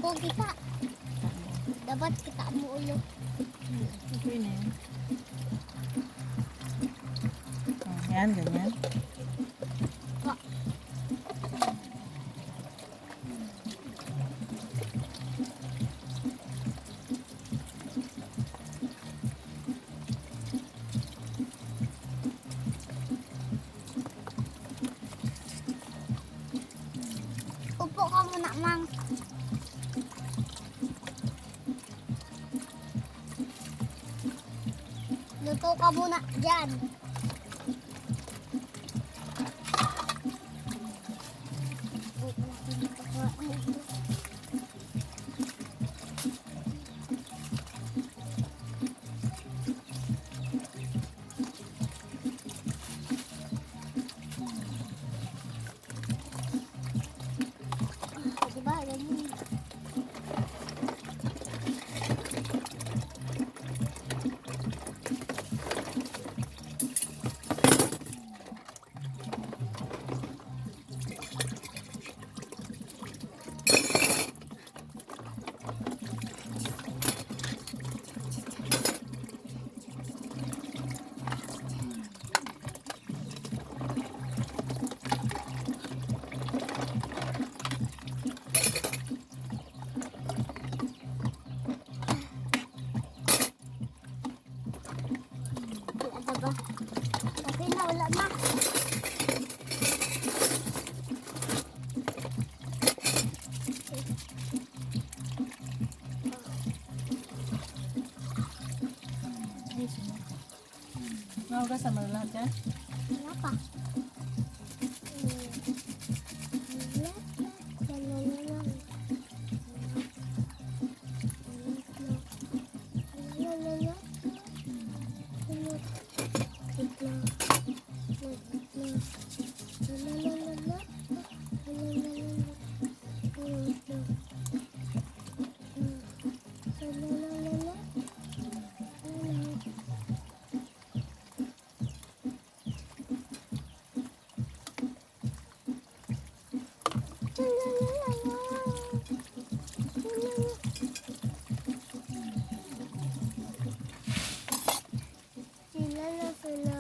Pogi ka. Dapat kita mo ulo. Okay na yan. Yan, ganyan. Ka. Upo ka muna, Mang. Luto ka muna dyan. Diba, ganyan. Ano ba? Okay na, wala na. Naugasan mo lahat yan? Wala pa. Sila na sila.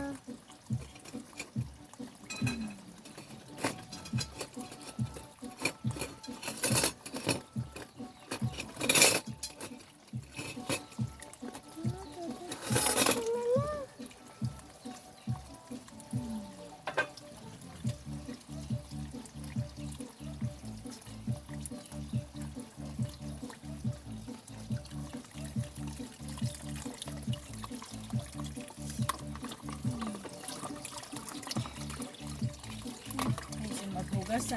Maghugas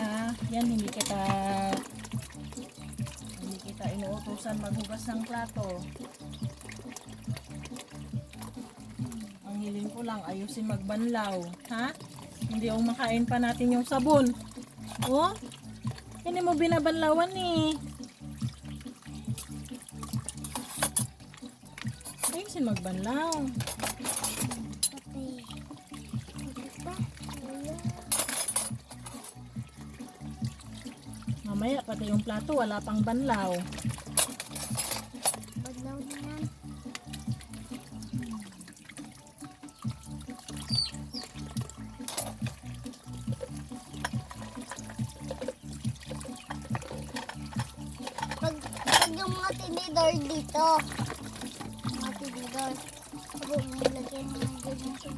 yan hindi kita inuutusan maghugas ng plato. Ang hiling ko lang ayusin magbanlaw, ha? Hindi yung makain pa natin yung sabon. Oh? Hindi mo binabanlawan eh. Ayusin magbanlaw. Okay. Diba? Wala. Mamaya pati yung plato wala pang banlaw. Baglaw na yan. Pag yung mga tinidor dito. Mga tinidor. Ako may lagyan ng ganyan sa